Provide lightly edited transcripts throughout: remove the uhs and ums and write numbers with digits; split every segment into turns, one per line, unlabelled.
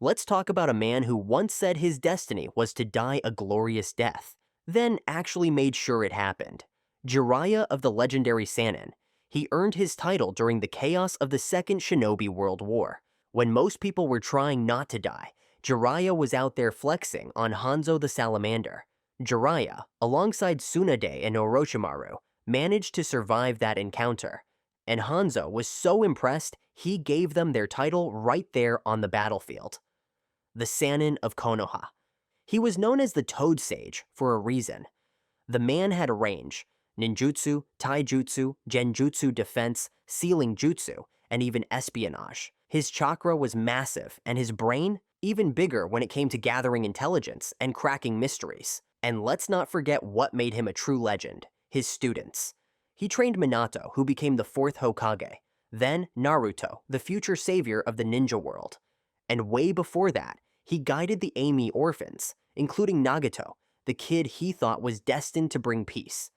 Let's talk about a man who once said his destiny was to die a glorious death, then actually made sure it happened. Jiraiya of the Legendary Sannin. He earned his title during the chaos of the Second Shinobi World War. When most people were trying not to die, Jiraiya was out there flexing on Hanzō the Salamander. Jiraiya, alongside Tsunade and Orochimaru, managed to survive that encounter. And Hanzō was so impressed, he gave them their title right there on the battlefield. The Sannin of Konoha. He was known as the Toad Sage for a reason. The man had range: ninjutsu, taijutsu, genjutsu defense, sealing jutsu, and even espionage. His chakra was massive, and his brain even bigger when it came to gathering intelligence and cracking mysteries. And let's not forget what made him a true legend: his students. He trained Minato, who became the 4th Hokage, then Naruto, the future savior of the ninja world. And way before that, he guided the Ami orphans, including Nagato, the kid he thought was destined to bring peace.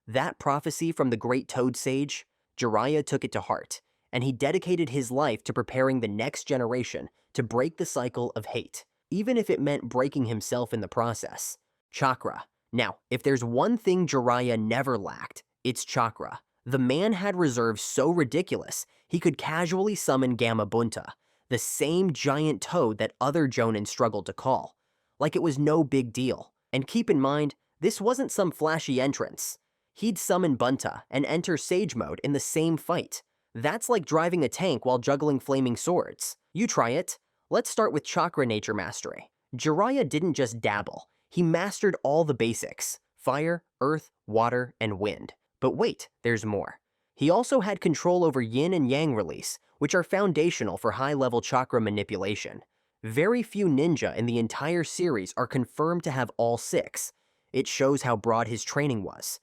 That prophecy from the great Toad Sage, Jiraiya took it to heart, and he dedicated his life to preparing the next generation to break the cycle of hate, even if it meant breaking himself in the process. Chakra. Now, if there's one thing Jiraiya never lacked, it's chakra. The man had reserves so ridiculous, he could casually summon Gamabunta, the same giant toad that other jonin struggled to call, like it was no big deal. And keep in mind, this wasn't some flashy entrance. He'd summon Bunta and enter Sage mode in the same fight. That's like driving a tank while juggling flaming swords. You try it. Let's start with chakra nature mastery. Jiraiya didn't just dabble, he mastered all the basics: fire, earth, water, and wind. But wait, there's more. He also had control over yin and yang release, which are foundational for high-level chakra manipulation. Very few ninja in the entire series are confirmed to have all 6. It shows how broad his training was.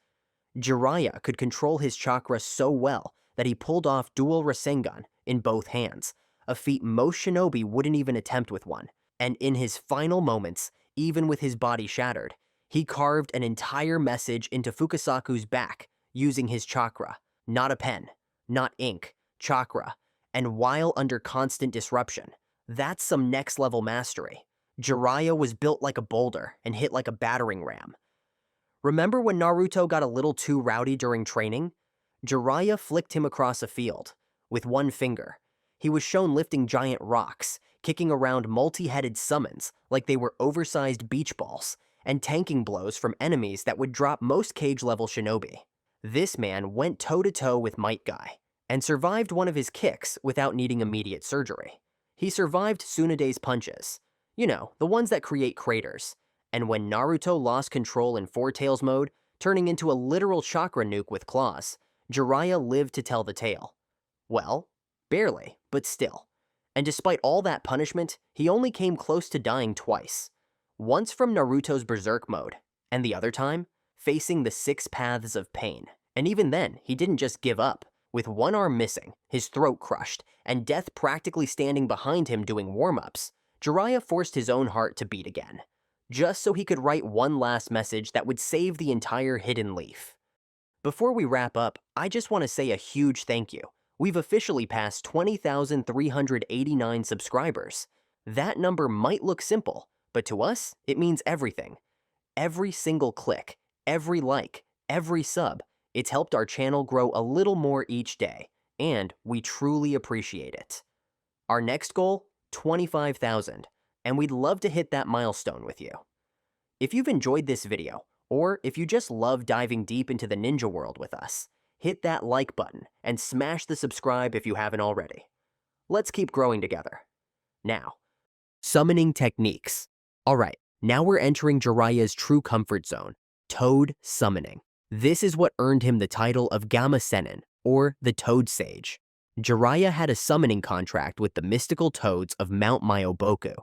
Jiraiya could control his chakra so well that he pulled off dual Rasing Gun in both hands, a feat most shinobi wouldn't even attempt with one. And in his final moments, even with his body shattered, he carved an entire message into Fukasaku's back using his chakra. Not a pen, not ink, chakra, and while under constant disruption. That's some next-level mastery. Jiraiya was built like a boulder and hit like a battering ram. Remember when Naruto got a little too rowdy during training? Jiraiya flicked him across a field with one finger. He was shown lifting giant rocks, kicking around multi-headed summons like they were oversized beach balls, and tanking blows from enemies that would drop most cage-level shinobi. This man went toe-to-toe with Might Guy and survived one of his kicks without needing immediate surgery. He survived Tsunade's punches, you know, the ones that create craters. And when Naruto lost control in Four Tails mode, turning into a literal chakra nuke with claws, Jiraiya lived to tell the tale. Well, barely, but still. And despite all that punishment, he only came close to dying twice. Once from Naruto's Berserk mode, and the other time, facing the 6 paths of pain. And even then, he didn't just give up. With one arm missing, his throat crushed, and death practically standing behind him doing warm-ups, Jiraiya forced his own heart to beat again, just so he could write one last message that would save the entire Hidden Leaf. Before we wrap up, I just want to say a huge thank you. We've officially passed 20,389 subscribers. That number might look simple, but to us, it means everything. Every single click, every like, every sub, it's helped our channel grow a little more each day, and we truly appreciate it. Our next goal, 25,000, and we'd love to hit that milestone with you. If you've enjoyed this video, or if you just love diving deep into the ninja world with us, hit that like button and smash the subscribe if you haven't already. Let's keep growing together. Now, summoning techniques. Alright, now we're entering Jiraiya's true comfort zone, Toad summoning. This is what earned him the title of Gamma Sennin, or the Toad Sage. Jiraiya had a summoning contract with the mystical toads of Mount Myoboku,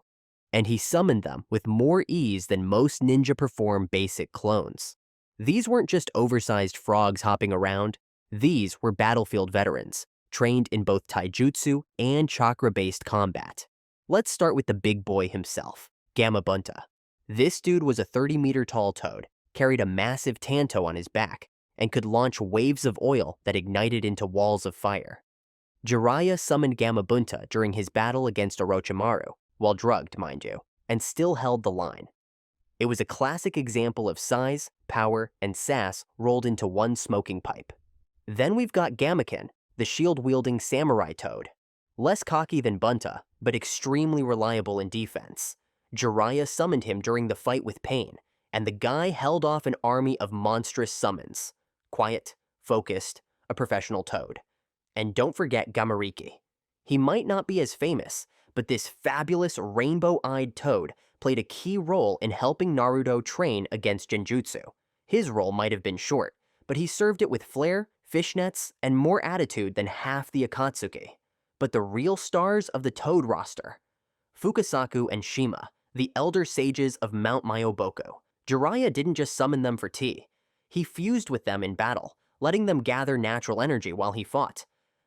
and he summoned them with more ease than most ninja perform basic clones. These weren't just oversized frogs hopping around, these were battlefield veterans, trained in both taijutsu and chakra-based combat. Let's start with the big boy himself, Gamabunta. This dude was a 30-meter tall toad, carried a massive tanto on his back, and could launch waves of oil that ignited into walls of fire. Jiraiya summoned Gamabunta during his battle against Orochimaru, while drugged, mind you, and still held the line. It was a classic example of size, power, and sass rolled into one smoking pipe. Then we've got Gamaken, the shield-wielding samurai toad. Less cocky than Bunta, but extremely reliable in defense. Jiraiya summoned him during the fight with Pain, and the guy held off an army of monstrous summons. Quiet, focused, a professional toad. And don't forget Gamariki. He might not be as famous, but this fabulous rainbow-eyed toad played a key role in helping Naruto train against genjutsu. His role might have been short, but he served it with flair, fishnets, and more attitude than half the Akatsuki. But the real stars of the Toad roster, Fukasaku and Shima, the elder sages of Mount Myoboku. Jiraiya didn't just summon them for tea. He fused with them in battle, letting them gather natural energy while he fought.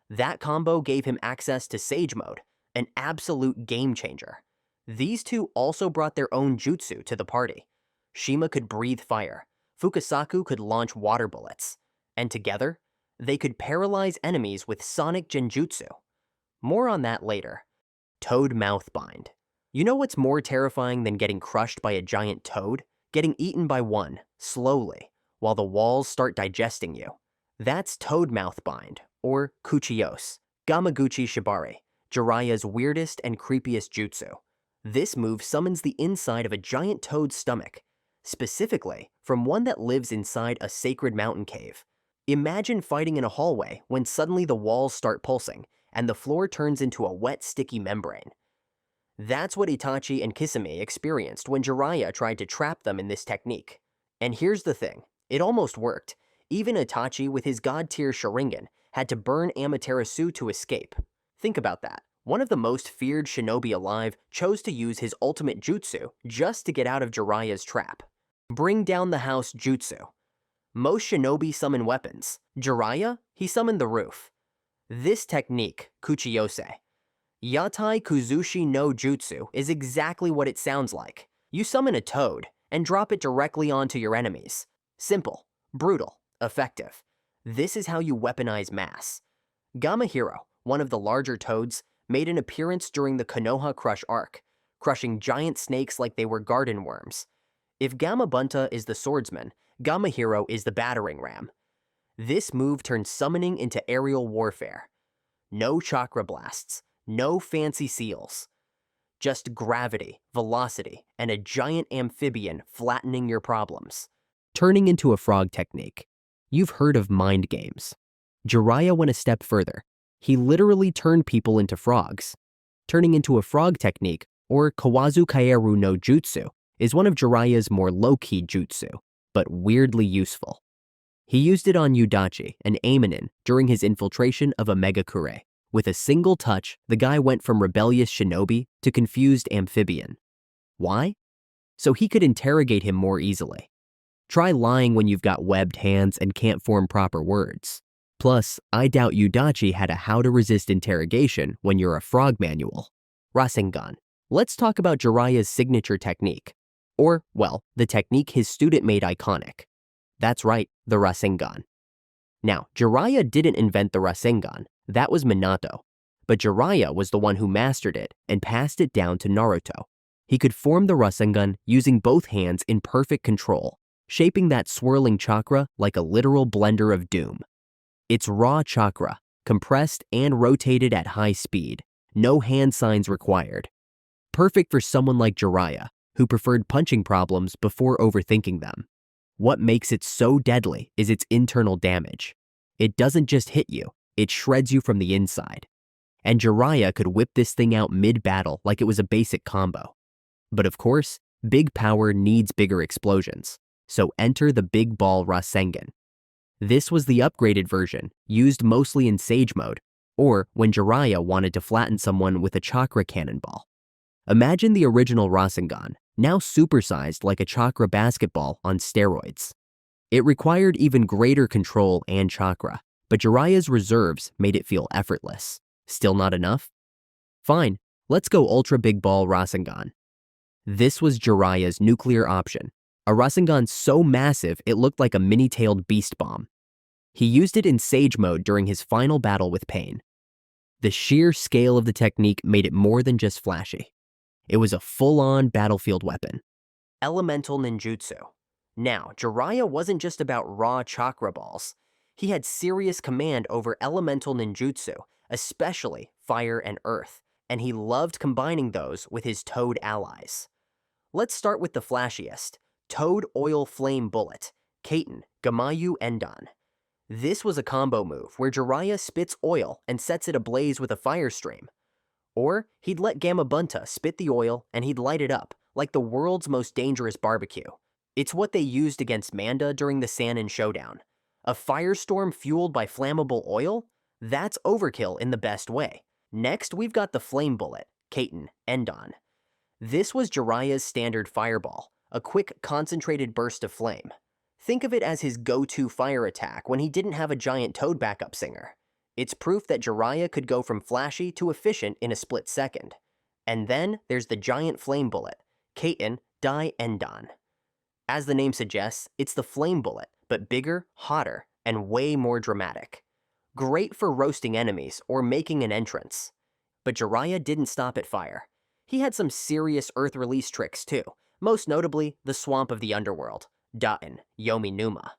That combo gave him access to Sage Mode, an absolute game changer. These two also brought their own jutsu to the party. Shima could breathe fire, Fukasaku could launch water bullets, and together, they could paralyze enemies with sonic genjutsu. More on that later. Toad Mouth Bind. You know what's more terrifying than getting crushed by a giant toad? Getting eaten by one, slowly, while the walls start digesting you. That's Toad Mouth Bind, or Kuchiyose, Gamaguchi Shibari, Jiraiya's weirdest and creepiest jutsu. This move summons the inside of a giant toad's stomach, specifically from one that lives inside a sacred mountain cave. Imagine fighting in a hallway when suddenly the walls start pulsing and the floor turns into a wet, sticky membrane. That's what Itachi and Kisame experienced when Jiraiya tried to trap them in this technique. And here's the thing, it almost worked. Even Itachi with his god-tier Sharingan had to burn Amaterasu to escape. Think about that. One of the most feared shinobi alive chose to use his ultimate jutsu just to get out of Jiraiya's trap. Bring down the house jutsu. Most shinobi summon weapons. Jiraiya, he summoned the roof. This technique, Kuchiyose, Yatai Kuzushi no Jutsu, is exactly what it sounds like. You summon a toad and drop it directly onto your enemies. Simple, brutal, effective. This is how you weaponize mass. Gamahiro, one of the larger toads, made an appearance during the Konoha Crush arc, crushing giant snakes like they were garden worms. If Gamabunta is the swordsman, Gamahiro is the battering ram. This move turns summoning into aerial warfare. No chakra blasts, no fancy seals. Just gravity, velocity, and a giant amphibian flattening your problems. Turning into a frog technique. You've heard of mind games. Jiraiya went a step further. He literally turned people into frogs. Turning into a frog technique, or Kawazu Kaeru no Jutsu, is one of Jiraiya's more low-key jutsu, but weirdly useful. He used it on Udachi, an Aimonin, during his infiltration of a Megakure. With a single touch, the guy went from rebellious shinobi to confused amphibian. Why? So he could interrogate him more easily. Try lying when you've got webbed hands and can't form proper words. Plus, I doubt Udachi had a how to resist interrogation when you're a frog manual. Rasing Gun. Let's talk about Jiraiya's signature technique. Or, well, the technique his student made iconic. That's right, the Rasing Gun. Now, Jiraiya didn't invent the Rasing Gun, that was Minato. But Jiraiya was the one who mastered it and passed it down to Naruto. He could form the Rasing Gun using both hands in perfect control, shaping that swirling chakra like a literal blender of doom. It's raw chakra, compressed and rotated at high speed, no hand signs required. Perfect for someone like Jiraiya, who preferred punching problems before overthinking them. What makes it so deadly is its internal damage. It doesn't just hit you, it shreds you from the inside. And Jiraiya could whip this thing out mid-battle like it was a basic combo. But of course, big power needs bigger explosions, so enter the Big Ball Rasengan. This was the upgraded version, used mostly in Sage Mode, or when Jiraiya wanted to flatten someone with a Chakra cannonball. Imagine the original Rasengan, now supersized like a Chakra basketball on steroids. It required even greater control and Chakra, but Jiraiya's reserves made it feel effortless. Still not enough? Fine, let's go Ultra Big Ball Rasengan. This was Jiraiya's nuclear option, a Rasengan so massive it looked like a mini-tailed beast bomb. He used it in Sage Mode during his final battle with Pain. The sheer scale of the technique made it more than just flashy. It was a full-on battlefield weapon. Elemental Ninjutsu. Now, Jiraiya wasn't just about raw chakra balls. He had serious command over elemental ninjutsu, especially fire and earth, and he loved combining those with his toad allies. Let's start with the flashiest, Toad Oil Flame Bullet, Kaiten Gamayu Endan. This was a combo move where Jiraiya spits oil and sets it ablaze with a fire stream. Or he'd let Gamabunta spit the oil and he'd light it up, like the world's most dangerous barbecue. It's what they used against Manda during the Sannin showdown. A firestorm fueled by flammable oil? That's overkill in the best way. Next, we've got the Flame Bullet, Kaiten Endan. This was Jiraiya's standard fireball, a quick, concentrated burst of flame. Think of it as his go-to fire attack when he didn't have a giant toad backup singer. It's proof that Jiraiya could go from flashy to efficient in a split second. And then there's the giant flame bullet, Kaiten Dai Endan. As the name suggests, it's the flame bullet, but bigger, hotter, and way more dramatic. Great for roasting enemies or making an entrance. But Jiraiya didn't stop at fire. He had some serious earth release tricks too, most notably the Swamp of the Underworld, Daten Yomi Numa.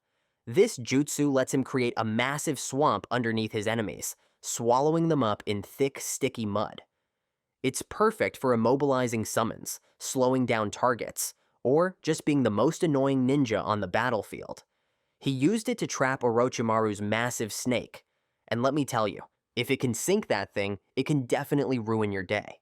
This jutsu lets him create a massive swamp underneath his enemies, swallowing them up in thick, sticky mud. It's perfect for immobilizing summons, slowing down targets, or just being the most annoying ninja on the battlefield. He used it to trap Orochimaru's massive snake, and let me tell you, if it can sink that thing, it can definitely ruin your day.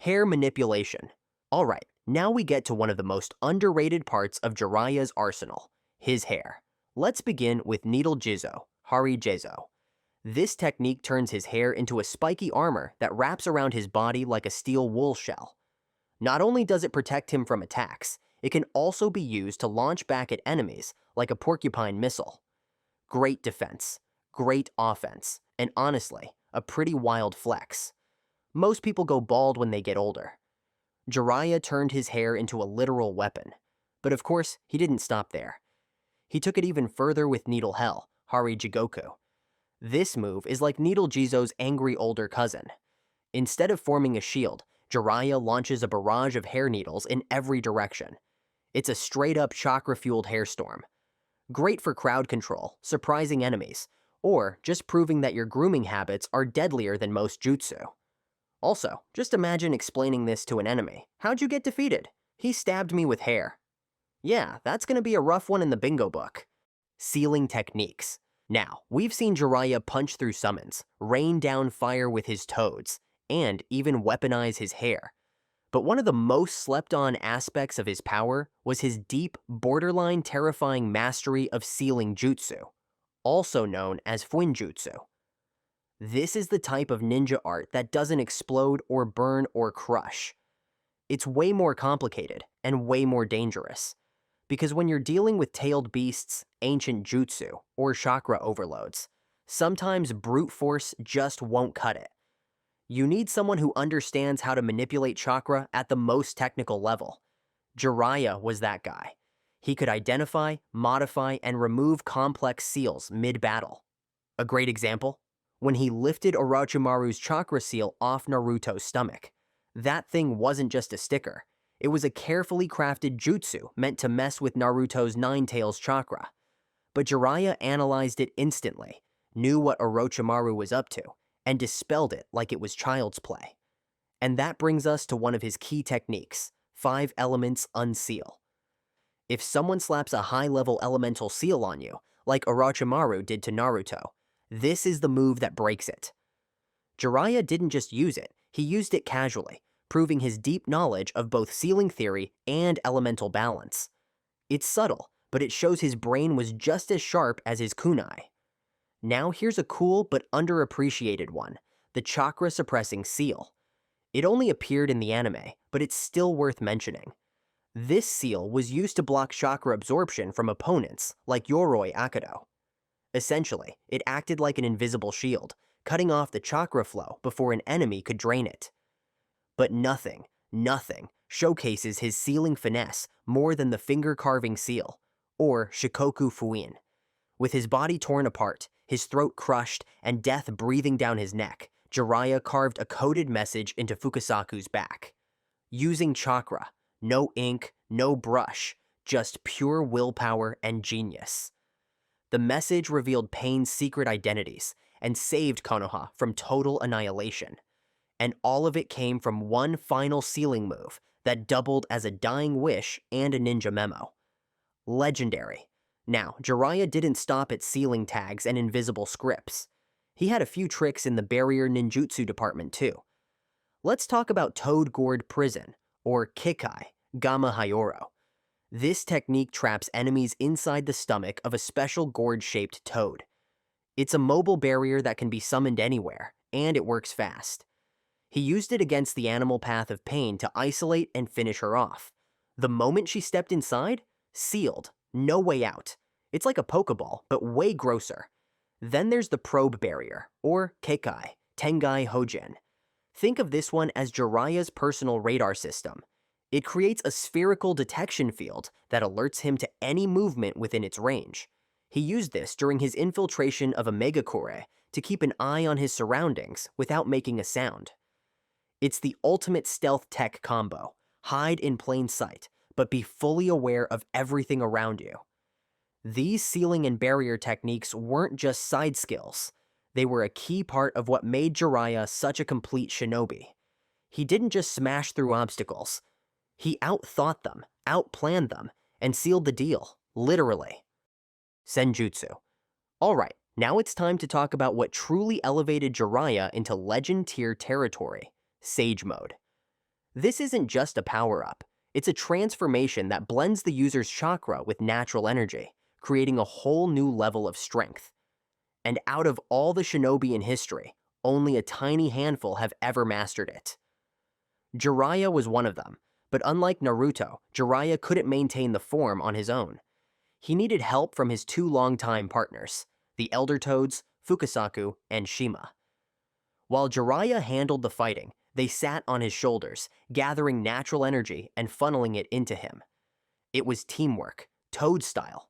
Hair manipulation. Alright, now we get to one of the most underrated parts of Jiraiya's arsenal, his hair. Let's begin with Needle Jizo, Hari Jizo. This technique turns his hair into a spiky armor that wraps around his body like a steel wool shell. Not only does it protect him from attacks, it can also be used to launch back at enemies like a porcupine missile. Great defense, great offense, and honestly, a pretty wild flex. Most people go bald when they get older. Jiraiya turned his hair into a literal weapon. But of course, he didn't stop there. He took it even further with Needle Hell, Hari Jigoku. This move is like Needle Jizo's angry older cousin. Instead of forming a shield, Jiraiya launches a barrage of hair needles in every direction. It's a straight-up chakra-fueled hairstorm. Great for crowd control, surprising enemies, or just proving that your grooming habits are deadlier than most jutsu. Also, just imagine explaining this to an enemy. How'd you get defeated? He stabbed me with hair. Yeah, that's gonna be a rough one in the bingo book. Sealing techniques. Now, we've seen Jiraiya punch through summons, rain down fire with his toads, and even weaponize his hair. But one of the most slept-on aspects of his power was his deep, borderline terrifying mastery of sealing jutsu, also known as Frogjutsu. This is the type of ninja art that doesn't explode or burn or crush. It's way more complicated and way more dangerous. Because when you're dealing with tailed beasts, ancient jutsu, or chakra overloads, sometimes brute force just won't cut it. You need someone who understands how to manipulate chakra at the most technical level. Jiraiya was that guy. He could identify, modify, and remove complex seals mid-battle. A great example? When he lifted Orochimaru's chakra seal off Naruto's stomach. That thing wasn't just a sticker. It was a carefully crafted jutsu meant to mess with Naruto's Nine Tails chakra. But Jiraiya analyzed it instantly, knew what Orochimaru was up to, and dispelled it like it was child's play. And that brings us to one of his key techniques, 5 Elements Unseal. If someone slaps a high-level elemental seal on you, like Orochimaru did to Naruto, this is the move that breaks it. Jiraiya didn't just use it, he used it casually, proving his deep knowledge of both sealing theory and elemental balance. It's subtle, but it shows his brain was just as sharp as his kunai. Now here's a cool but underappreciated one, the chakra-suppressing seal. It only appeared in the anime, but it's still worth mentioning. This seal was used to block chakra absorption from opponents, like Yoroi Akado. Essentially, it acted like an invisible shield, cutting off the chakra flow before an enemy could drain it. But nothing showcases his sealing finesse more than the finger-carving seal, or Shikoku Fuin. With his body torn apart, his throat crushed, and death breathing down his neck, Jiraiya carved a coded message into Fukasaku's back. using chakra. No ink, no brush, just pure willpower and genius. The message revealed Pain's secret identities and saved Konoha from total annihilation. And all of it came from one final sealing move that doubled as a dying wish and a ninja memo. Legendary. Now, Jiraiya didn't stop at sealing tags and invisible scripts. He had a few tricks in the barrier ninjutsu department too. Let's talk about Toad Gourd Prison, or Kikai, Gamma Hyoro. This technique traps enemies inside the stomach of a special gourd-shaped toad. It's a mobile barrier that can be summoned anywhere, and it works fast. He used it against the animal path of Pain to isolate and finish her off. The moment she stepped inside, sealed, no way out. It's like a Pokeball, but way grosser. Then there's the probe barrier, or Keikai, Tengai Hojin. Think of this one as Jiraiya's personal radar system. It creates a spherical detection field that alerts him to any movement within its range. He used this during his infiltration of a Megakure to keep an eye on his surroundings without making a sound. It's the ultimate stealth tech combo. Hide in plain sight, but be fully aware of everything around you. These sealing and barrier techniques weren't just side skills. They were a key part of what made Jiraiya such a complete shinobi. He didn't just smash through obstacles. He outthought them, outplanned them, and sealed the deal, literally. Senjutsu. Alright, now it's time to talk about what truly elevated Jiraiya into legend tier territory, Sage Mode. This isn't just a power-up. It's a transformation that blends the user's chakra with natural energy, creating a whole new level of strength. And out of all the shinobi in history, only a tiny handful have ever mastered it. Jiraiya was one of them, but unlike Naruto, Jiraiya couldn't maintain the form on his own. He needed help from his two longtime partners, the Elder Toads, Fukasaku and Shima. While Jiraiya handled the fighting, they sat on his shoulders, gathering natural energy and funneling it into him. It was teamwork, Toad style.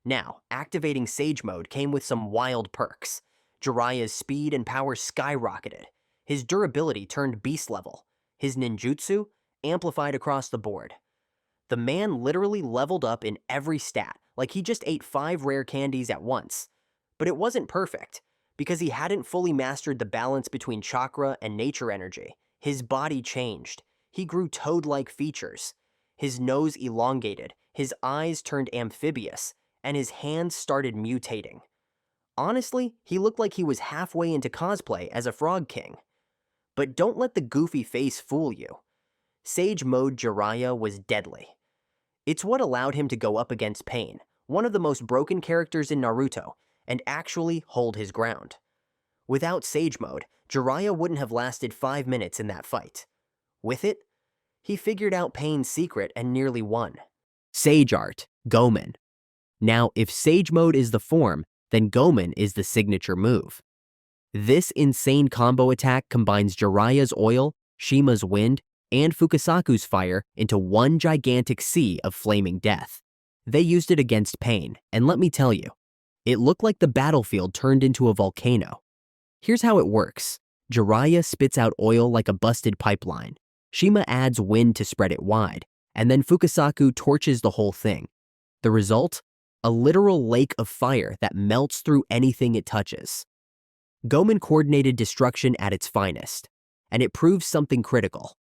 Now, activating Sage Mode came with some wild perks. Jiraiya's speed and power skyrocketed. His durability turned beast level. His ninjutsu amplified across the board. The man literally leveled up in every stat, like he just ate 5 rare candies at once. But it wasn't perfect, because he hadn't fully mastered the balance between chakra and nature energy. His body changed. He grew toad-like features. His nose elongated, his eyes turned amphibious, and his hands started mutating. Honestly, he looked like he was halfway into cosplay as a Frog King. But don't let the goofy face fool you. Sage Mode Jiraiya was deadly. It's what allowed him to go up against Pain, one of the most broken characters in Naruto, and actually hold his ground. Without Sage Mode, Jiraiya wouldn't have lasted 5 minutes in that fight. With it, he figured out Pain's secret and nearly won. Sage Art, Gmen. Now, if Sage Mode is the form, then Gmen is the signature move. This insane combo attack combines Jiraiya's oil, Shima's wind, and Fukasaku's fire into one gigantic sea of flaming death. They used it against Pain, and let me tell you, it looked like the battlefield turned into a volcano. Here's how it works. Jiraiya spits out oil like a busted pipeline. Shima adds wind to spread it wide, and then Fukasaku torches the whole thing. The result? A literal lake of fire that melts through anything it touches. Gmen coordinated destruction at its finest, and it proves something critical.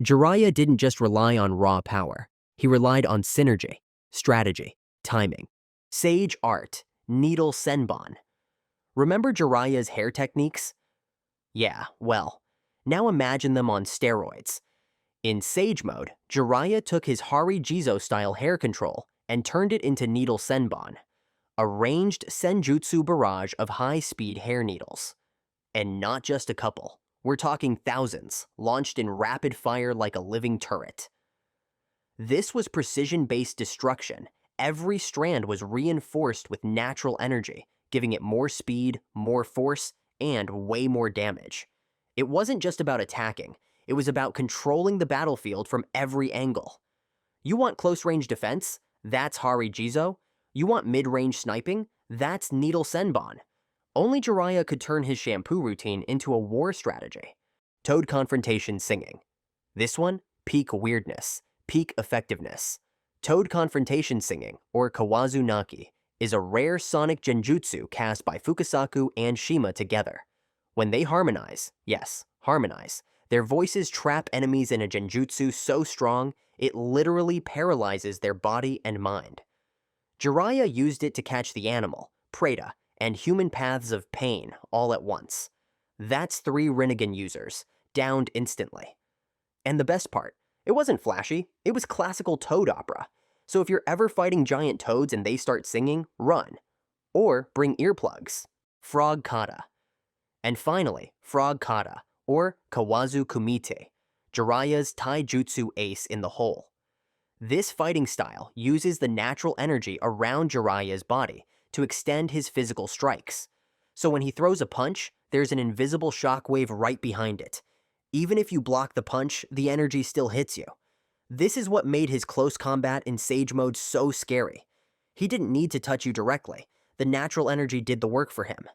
Jiraiya didn't just rely on raw power. He relied on synergy, strategy, timing. Sage Art, Needle Senbon. Remember Jiraiya's hair techniques? Yeah, well, now imagine them on steroids. In Sage Mode, Jiraiya took his Hari Jizo-style hair control and turned it into Needle Senbon, a ranged senjutsu barrage of high-speed hair needles. And not just a couple. We're talking thousands, launched in rapid fire like a living turret. This was precision-based destruction. Every strand was reinforced with natural energy, giving it more speed, more force, and way more damage. It wasn't just about attacking. It was about controlling the battlefield from every angle. You want close-range defense? That's Hari Jizo. You want mid-range sniping? That's Needle Senbon. Only Jiraiya could turn his shampoo routine into a war strategy. Toad Confrontation Singing. This one, peak weirdness, peak effectiveness. Toad Confrontation Singing, or Kawazunaki, is a rare sonic genjutsu cast by Fukasaku and Shima together. When they harmonize, yes, harmonize, their voices trap enemies in a genjutsu so strong, it literally paralyzes their body and mind. Jiraiya used it to catch the animal, Preta, and human paths of pain all at once. That's 3 Rinnegan users, downed instantly. And the best part, it wasn't flashy, it was classical toad opera. So if you're ever fighting giant toads and they start singing, run. Or bring earplugs. Frog Kata. And finally, Frog Kata, or Kawazu Kumite, Jiraiya's taijutsu ace in the hole. This fighting style uses the natural energy around Jiraiya's body to extend his physical strikes. So when he throws a punch, there's an invisible shockwave right behind it. Even if you block the punch, the energy still hits you. This is what made his close combat in Sage Mode so scary. He didn't need to touch you directly. The natural energy did the work for him.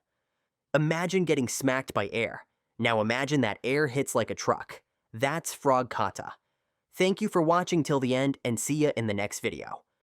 Imagine getting smacked by air. Now imagine that air hits like a truck. That's Frog Kata. Thank you for watching till the end, and see ya in the next video.